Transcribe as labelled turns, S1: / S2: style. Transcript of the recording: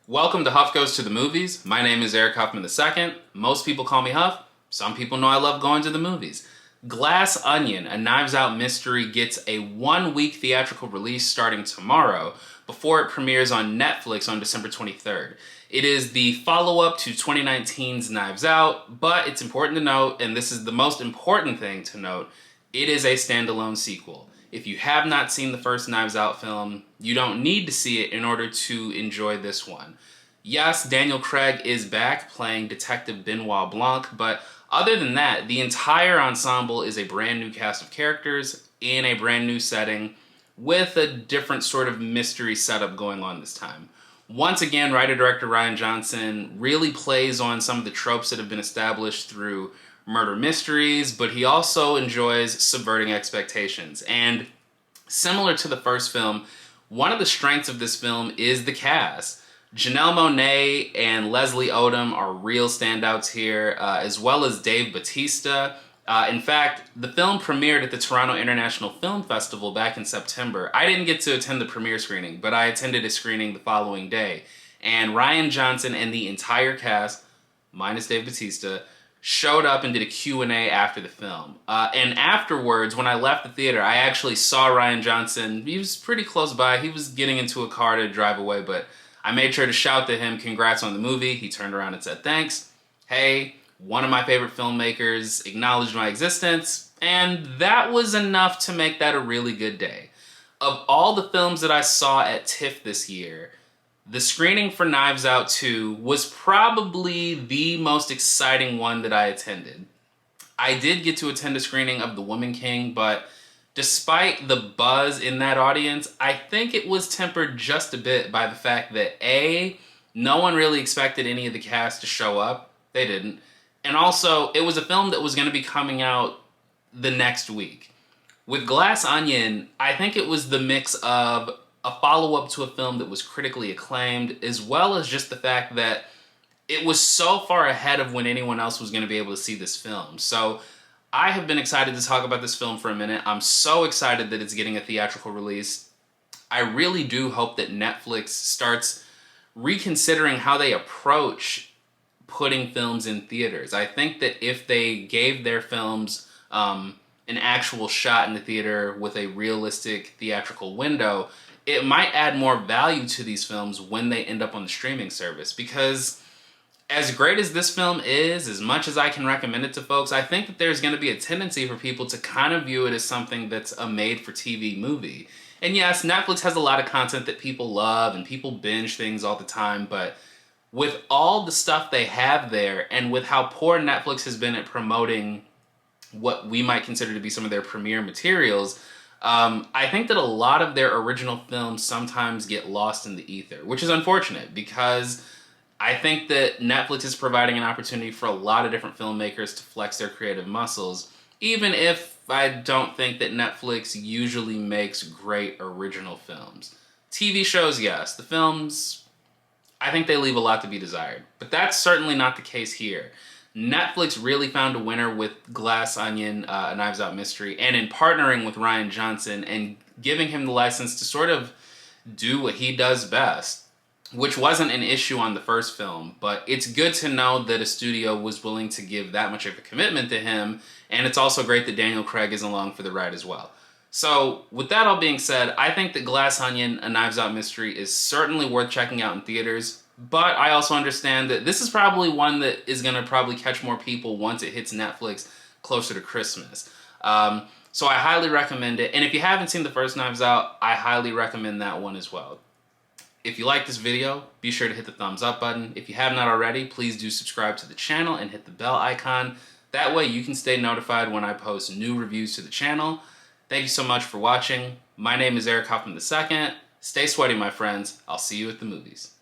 S1: Welcome to Huff Goes to the Movies. My name is Eric Huffman II. Most people call me Huff. Some people know I love going to the movies. Glass Onion, a Knives Out mystery, gets a one-week theatrical release starting tomorrow before it premieres on Netflix on December 23rd. It is the follow-up to 2019's Knives Out, but it's important to note, and this is the most important thing to note, it is a standalone sequel. If you have not seen the first Knives Out film, you don't need to see it in order to enjoy this one. Yes, Daniel Craig is back playing Detective Benoit Blanc, but other than that, the entire ensemble is a brand new cast of characters in a brand new setting with a different sort of mystery setup going on this time. Once again, writer-director Rian Johnson really plays on some of the tropes that have been established through murder mysteries, but he also enjoys subverting expectations. And similar to the first film, one of the strengths of this film is the cast. Janelle Monáe and Leslie Odom are real standouts here, as well as Dave Bautista. In fact, the film premiered at the Toronto International Film Festival back in September. I didn't get to attend the premiere screening, but I attended a screening the following day. And Rian Johnson and the entire cast, minus Dave Bautista, showed up and did a Q&A after the film. And afterwards, when I left the theater, I actually saw Rian Johnson. He was pretty close by. He was getting into a car to drive away, but I made sure to shout to him, congrats on the movie. He turned around and said, thanks. Hey, one of my favorite filmmakers acknowledged my existence, and that was enough to make that a really good day. Of all the films that I saw at TIFF this year, the screening for Knives Out 2 was probably the most exciting one that I attended. I did get to attend a screening of The Woman King, but despite the buzz in that audience, I think it was tempered just a bit by the fact that A, no one really expected any of the cast to show up. They didn't. And also, it was a film that was going to be coming out the next week. With Glass Onion, I think it was the mix of a follow-up to a film that was critically acclaimed, as well as just the fact that it was so far ahead of when anyone else was going to be able to see this film. So I have been excited to talk about this film for a minute. I'm so excited that it's getting a theatrical release. I really do hope that Netflix starts reconsidering how they approach putting films in theaters. I think that if they gave their films an actual shot in the theater with a realistic theatrical window, it might add more value to these films when they end up on the streaming service. Because as great as this film is, as much as I can recommend it to folks, I think that there's going to be a tendency for people to kind of view it as something that's a made-for-TV movie. And yes, Netflix has a lot of content that people love and people binge things all the time, but with all the stuff they have there and with how poor Netflix has been at promoting what we might consider to be some of their premiere materials, I think that a lot of their original films sometimes get lost in the ether, which is unfortunate because I think that Netflix is providing an opportunity for a lot of different filmmakers to flex their creative muscles, even if I don't think that Netflix usually makes great original films. TV shows, yes. The films, I think they leave a lot to be desired. But that's certainly not the case here. Netflix really found a winner with Glass Onion, a Knives Out mystery, and in partnering with Rian Johnson and giving him the license to sort of do what he does best, which wasn't an issue on the first film, but it's good to know that a studio was willing to give that much of a commitment to him, and it's also great that Daniel Craig is along for the ride as well. So, with that all being said, I think that Glass Onion, a Knives Out mystery, is certainly worth checking out in theaters. But I also understand that this is probably one that is going to probably catch more people once it hits Netflix closer to Christmas. So I highly recommend it. And if you haven't seen the first Knives Out, I highly recommend that one as well. If you like this video, be sure to hit the thumbs up button. If you have not already, please do subscribe to the channel and hit the bell icon. That way you can stay notified when I post new reviews to the channel. Thank you so much for watching. My name is Eric Huffman II. Stay sweaty, my friends. I'll see you at the movies.